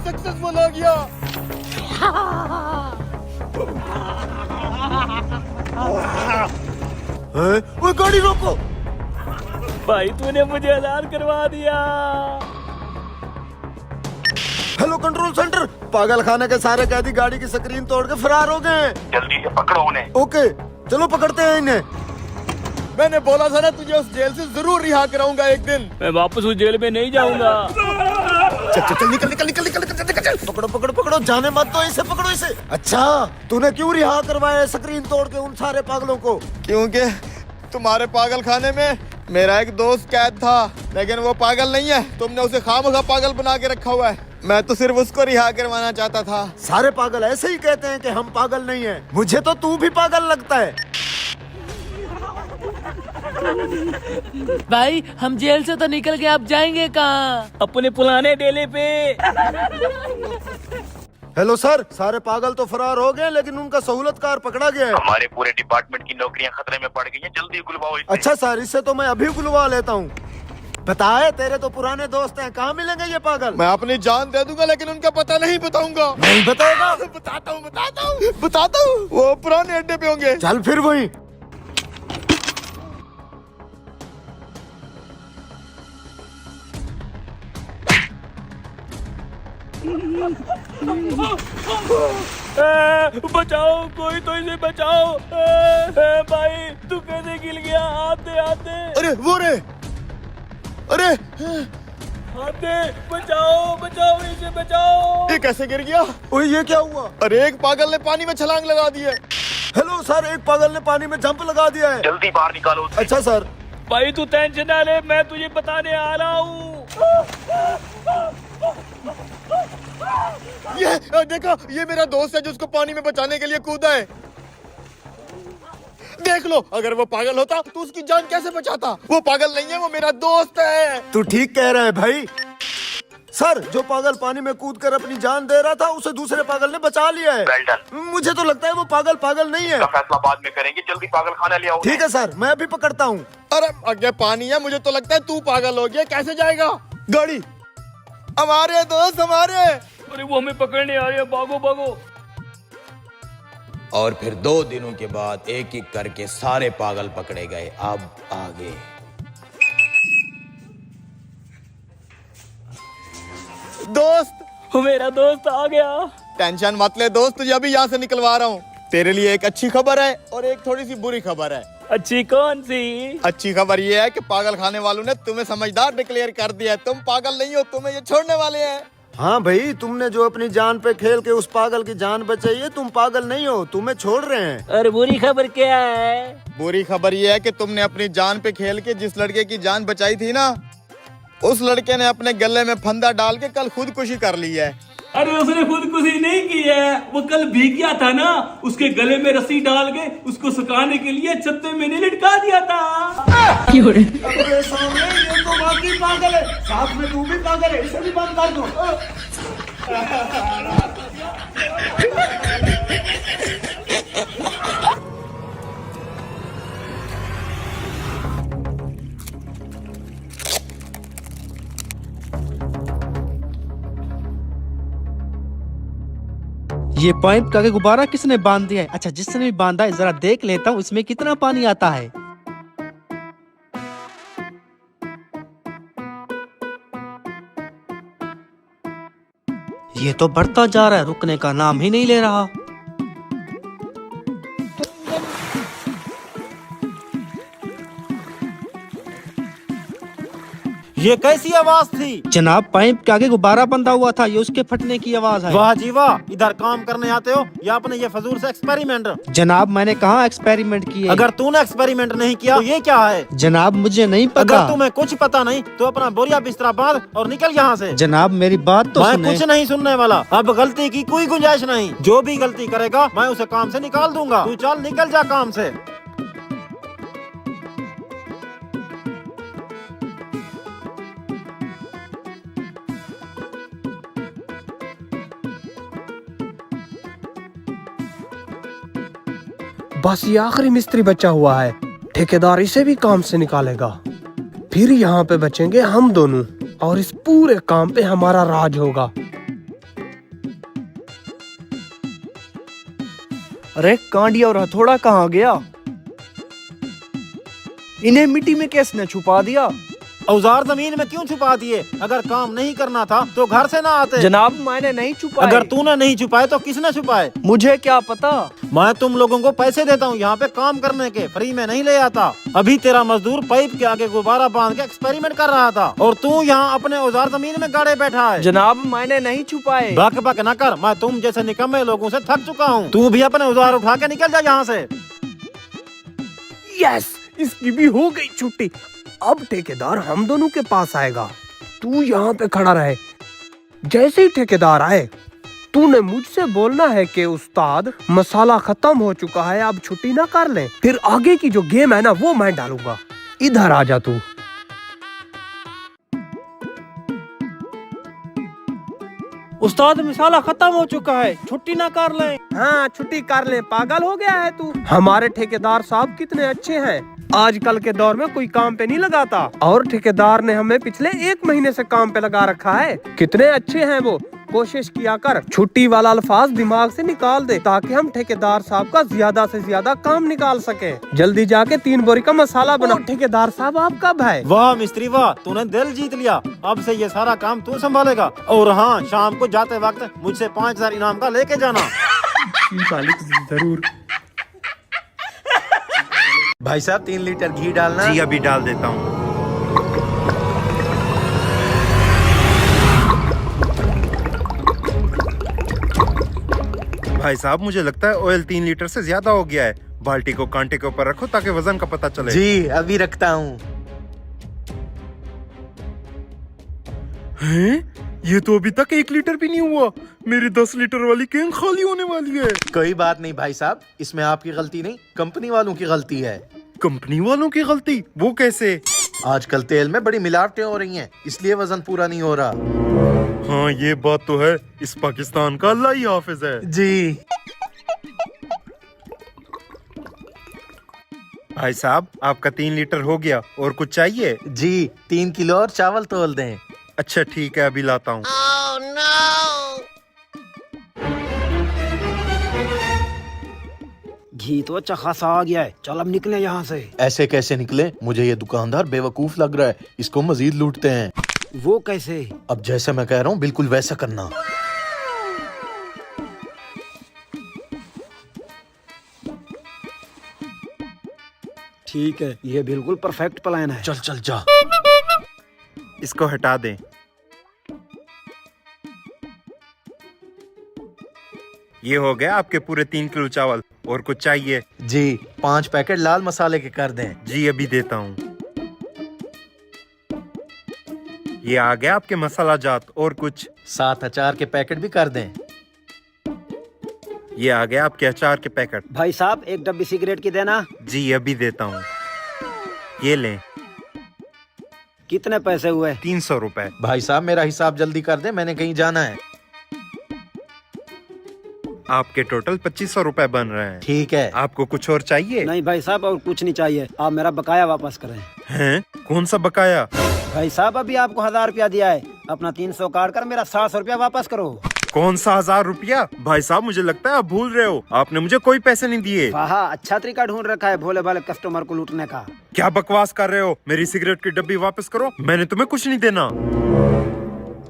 Successful हो गया। वो गाड़ी रोको। भाई तूने मुझे आजाद करवा दिया। हेलो कंट्रोल सेंटर, पागल खाने के सारे कैदी गाड़ी की स्क्रीन तोड़ के फरार हो गए। जल्दी से पकड़ो उन्हें। ओके चलो पकड़ते हैं इन्हें। मैंने बोला था ना तुझे उस जेल से जरूर रिहा कराऊंगा एक दिन। मैं वापस उस जेल में नहीं जाऊंगा। चल चल चल निकल निकल निकल निकल निकल निकल चल। पकड़ो पकड़ो पकड़ो, जाने मत दो इसे, पकड़ो इसे। अच्छा तूने क्यों रिहा करवाया स्क्रीन तोड़ के उन सारे पागलों को? क्योंकि तुम्हारे पागल खाने में मेरा एक दोस्त कैद था, लेकिन वो पागल नहीं है। तुमने उसे खामखा पागल बना के रखा हुआ है। मैं तो सिर्फ उसको रिहा करवाना चाहता था। सारे पागल ऐसे ही कहते हैं कि हम पागल नहीं हैं। मुझे तो तू भी पागल लगता है। भाई हम जेल से तो निकल गए, अब जाएंगे कहाँ? अपने पुराने डेले पे। हेलो सर, सारे पागल तो फरार हो गए लेकिन उनका सहूलतकार पकड़ा गया है। हमारे पूरे डिपार्टमेंट की नौकरियां खतरे में पड़ गई हैं, जल्दी बुलवाओ इसे। अच्छा सर, इससे तो मैं अभी बुलवा लेता हूँ। बताए तेरे तो पुराने दोस्त हैं, कहाँ मिलेंगे ये पागल? मैं अपनी जान दे दूंगा लेकिन उनका पता नहीं बताऊंगा। नहीं बताएगा? बताता हूँ, वो पुराने अड्डे पे होंगे। चल फिर वही। बचाओ, कोई तो इसे बचाओ। भाई तू कैसे गिर गया? आते आते। अरे वो रे, अरे आते, बचाओ बचाओ, इसे बचाओ। ये कैसे गिर गया? ओए ये क्या हुआ? अरे एक पागल ने पानी में छलांग लगा दी है। हेलो सर, एक पागल ने पानी में जंप लगा दिया है। जल्दी बाहर निकालो उसे। अच्छा सर। भाई तू टेंशन ना ले, मैं तुझे बताने आ रहा हूँ। ये देखो, ये मेरा दोस्त है जो उसको पानी में बचाने के लिए कूदा है। देख लो, अगर वो पागल होता तो उसकी जान कैसे बचाता। वो पागल नहीं है, वो मेरा दोस्त है। तू ठीक कह रहा है भाई। सर, जो पागल पानी में कूद कर अपनी जान दे रहा था उसे दूसरे पागल ने बचा लिया है। Well done. मुझे तो लगता है वो पागल नहीं है। इसका फैसला बाद में करेंगे, जल्दी पागल खाना ले आओ। ठीक है सर, मैं अभी पकड़ता हूँ। अरे आगे पानी है, मुझे तो लगता है तू पागल हो गया। कैसे जाएगा? गाड़ी हमारे दोस्त हमारे। अरे वो हमें पकड़ने आ रहे हैं, भागो भागो। और फिर 2 दिनों के बाद एक एक करके सारे पागल पकड़े गए। अब आगे। दोस्त, मेरा दोस्त आ गया। टेंशन मत ले दोस्त, तुझे अभी यहाँ से निकलवा रहा हूँ। तेरे लिए एक अच्छी खबर है और एक थोड़ी सी बुरी खबर है। अच्छी कौन सी? अच्छी खबर ये है कि पागल खाने वालों ने तुम्हें समझदार डिक्लेयर कर दिया है। तुम पागल नहीं हो, तुम्हें ये छोड़ने वाले हैं। हाँ भाई, तुमने जो अपनी जान पे खेल के उस पागल की जान बचाई है, तुम पागल नहीं हो, तुम्हें छोड़ रहे हैं। और बुरी खबर क्या है? बुरी खबर ये है कि तुमने अपनी जान पे खेल के जिस लड़के की जान बचाई थी ना, उस लड़के ने अपने गले में फंदा डाल के कल खुदकुशी कर ली है। अरे उसने खुदकुशी नहीं की है, वो कल भीग गया था ना, उसके गले में रस्सी डाल के उसको सुखाने के लिए छत्ते में नहीं लटका दिया था। अरे सामने ये तो वाकई पागल है, साथ में तू भी पागल है, इसे भी बंद कर दो। ये पाइप का गुब्बारा किसने बांध दिया है? अच्छा, जिसने भी बांधा है जरा देख लेता हूँ इसमें कितना पानी आता है। ये तो बढ़ता जा रहा है, रुकने का नाम ही नहीं ले रहा। ये कैसी आवाज थी? जनाब, पाइप के आगे गुब्बारा बंधा हुआ था, ये उसके फटने की आवाज है। वाह जी वाह, इधर काम करने आते हो या अपने ये फजूल से एक्सपेरिमेंट? जनाब, मैंने कहाँ एक्सपेरिमेंट किए। अगर तूने एक्सपेरिमेंट नहीं किया तो ये क्या है? जनाब, मुझे नहीं पता। अगर तुम्हें कुछ पता नहीं तो अपना बोरिया बिस्तरा बांध और निकल यहाँ से। जनाब, मेरी बात तो मैं सुने। कुछ नहीं सुनने वाला। अब गलती की कोई गुंजाइश नहीं। जो भी गलती करेगा मैं उसे काम से निकाल दूंगा। तू चल निकल जा काम से। बस ये आखिरी मिस्त्री बचा हुआ है, ठेकेदार इसे भी काम से निकालेगा। फिर यहाँ पे बचेंगे हम दोनों और इस पूरे काम पे हमारा राज होगा। अरे कांडी और हथौड़ा कहाँ गया? इन्हें मिट्टी में किसने छुपा दिया? औजार जमीन में क्यों छुपा दिए? अगर काम नहीं करना था तो घर से ना आते। जनाब मैंने नहीं छुपाए। अगर तूने नहीं छुपाए तो किसने छुपाए? मुझे क्या पता? मैं तुम लोगों को पैसे देता हूँ यहाँ पे काम करने के, फ्री में नहीं ले आता। अभी तेरा मजदूर पाइप के आगे गुब्बारा बांध के एक्सपेरिमेंट कर रहा था और तू यहाँ अपने औजार जमीन में गाड़े बैठा है। जनाब मैंने नहीं छुपाए। बक बक न कर, मैं तुम जैसे निकम्मे लोगों से थक चुका हूँ। तू भी अपने औजार उठा के निकल जा यहाँ से। यस, इसकी भी हो गई छुट्टी। अब ठेकेदार हम दोनों के पास आएगा। तू यहाँ पे खड़ा रहे। जैसे ही ठेकेदार आए तूने मुझसे बोलना है कि उस्ताद मसाला खत्म हो चुका है, अब छुट्टी ना कर ले। फिर आगे की जो गेम है ना वो मैं डालूंगा। इधर आ जा तू। उस्ताद मसाला खत्म हो चुका है, छुट्टी ना कर ले। हाँ छुट्टी कर ले, पागल हो गया है तू? हमारे ठेकेदार साहब कितने अच्छे हैं। आजकल के दौर में कोई काम पे नहीं लगाता और ठेकेदार ने हमें पिछले 1 महीने से काम पे लगा रखा है। कितने अच्छे हैं वो। कोशिश किया कर छुट्टी वाला अल्फाज दिमाग से निकाल दे ताकि हम ठेकेदार साहब का ज्यादा से ज्यादा काम निकाल सके। जल्दी जाके 3 बोरी का मसाला बनाओ। ठेकेदार साहब आप कब है? वाह मिस्त्री वाह, तूने दिल जीत लिया। अब से ये सारा काम तू संभालेगा। और हाँ, शाम को जाते वक्त मुझसे 5000 इनाम का लेके जाना। जरूर। भाई साहब 3 लीटर घी डालना। जी अभी डाल देता हूँ। भाई साहब मुझे लगता है ऑयल 3 लीटर से ज्यादा हो गया है। बाल्टी को कांटे के ऊपर रखो ताकि वजन का पता चले। जी अभी रखता हूँ। हैं? ये तो अभी तक 1 लीटर भी नहीं हुआ। मेरी 10 लीटर वाली कैन खाली होने वाली है। कोई बात नहीं भाई साहब, इसमें आपकी गलती नहीं, कंपनी वालों की गलती है। कंपनी वालों की गलती? वो कैसे? आजकल तेल में बड़ी मिलावटें हो रही हैं, इसलिए वजन पूरा नहीं हो रहा। हाँ ये बात तो है। इस पाकिस्तान का अल्लाह ही हाफिज है। जी भाई साहब आपका 3 लीटर हो गया। और कुछ चाहिए? जी 3 किलो और चावल तोल दें। अच्छा ठीक है, अभी लाता हूँ। घी तो अच्छा खासा आ गया है, चल अब निकले यहाँ से। ऐसे कैसे निकले? मुझे ये दुकानदार बेवकूफ लग रहा है, इसको मजीद लूटते हैं। वो कैसे? अब जैसे मैं कह रहा हूँ बिल्कुल वैसा करना। ठीक है, ये बिल्कुल परफेक्ट प्लान है। चल चल जा। इसको हटा दें। ये हो गया आपके पूरे 3 किलो चावल। और कुछ चाहिए? जी 5 पैकेट लाल मसाले के कर दें। जी अभी देता हूँ। ये आ गया आपके मसाला जात। और कुछ? 7 अचार के पैकेट भी कर दें। ये आ गया आपके अचार के पैकेट। भाई साहब 1 डब्बी सिगरेट की देना। जी अभी देता हूँ। ये लें। कितने पैसे हुए? 300 रुपए। भाई साहब मेरा हिसाब जल्दी कर दें, मैंने कहीं जाना है। आपके टोटल 2500 रुपए बन रहे हैं। ठीक है। आपको कुछ और चाहिए? नहीं भाई साहब और कुछ नहीं चाहिए, आप मेरा बकाया वापस करें। हैं? कौन सा बकाया? भाई साहब अभी आपको 1000 रुपया दिया है, अपना 300 काट कर मेरा 700 रुपया वापस करो। कौन सा 1000 रुपया? भाई साहब मुझे लगता है आप भूल रहे हो, आपने मुझे कोई पैसे नहीं दिए। वाह अच्छा तरीका ढूंढ रखा है भोले भाले कस्टमर को लूटने का। क्या बकवास कर रहे हो? मेरी सिगरेट की डब्बी वापस करो, मैंने तुम्हें कुछ नहीं देना।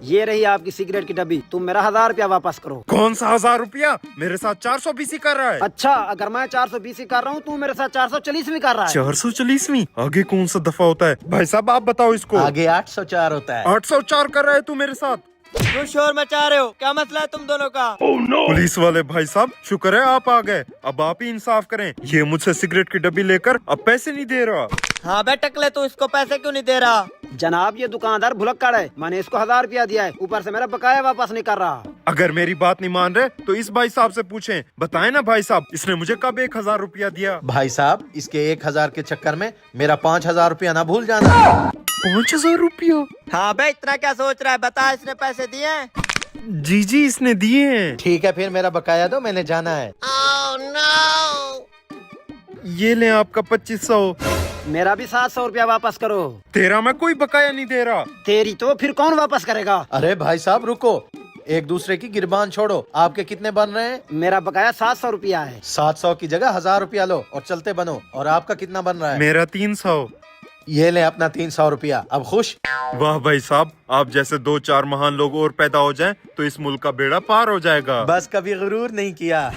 ये रही आपकी सिगरेट की डब्बी, तुम मेरा 1000 रुपया वापस करो। कौन सा 1000 रुपया? मेरे साथ 420 कर रहा है। अच्छा अगर मैं 420 कर रहा हूँ, तू मेरे साथ 440 भी कर रहा है। 440वीं? आगे कौन सा दफा होता है? भाई साहब आप बताओ इसको। आगे 804 होता है। 804 कर रहा है तू मेरे साथ। क्यों शोर मचा रहे हो? क्या मसला है तुम दोनों का? पुलिस वाले भाई साहब शुक्र है आप आ गए, अब आप ही इंसाफ करें। ये मुझसे सिगरेट की डब्बी लेकर अब पैसे नहीं दे रहा। हाँ बे टकले, तू इसको पैसे क्यों नहीं दे रहा? जनाब ये दुकानदार भुलक्कड़ है, मैंने इसको 1000 रुपया दिया है, ऊपर से मेरा बकाया वापस नहीं कर रहा। अगर मेरी बात नहीं मान रहे तो इस भाई साहब से पूछें। बताएं ना भाई साहब, इसने मुझे कब 1000 रुपया दिया? भाई साहब इसके 1000 के चक्कर में मेरा 5000 रुपया ना भूल जाना। 5000 रुपया? हाँ बे इतना क्या सोच रहा है, बता इसने पैसे दिए हैं? जी इसने दिए हैं। ठीक है फिर मेरा बकाया दो, मैंने जाना है। ये ले आपका 2500। मेरा भी 700 रुपया वापस करो। तेरा मैं कोई बकाया नहीं दे रहा। तेरी तो फिर कौन वापस करेगा? अरे भाई साहब रुको, एक दूसरे की गिरबान छोड़ो। आपके कितने बन रहे हैं? मेरा बकाया 700 रुपया है। 700 की जगह 1000 रुपया लो और चलते बनो। और आपका कितना बन रहा है? मेरा 300। ये ले अपना 300 रुपया। अब खुश? वाह भाई साहब, आप जैसे 2-4 महान लोग और पैदा हो जाएं तो इस मुल्क का बेड़ा पार हो जाएगा। बस कभी गुरूर नहीं किया।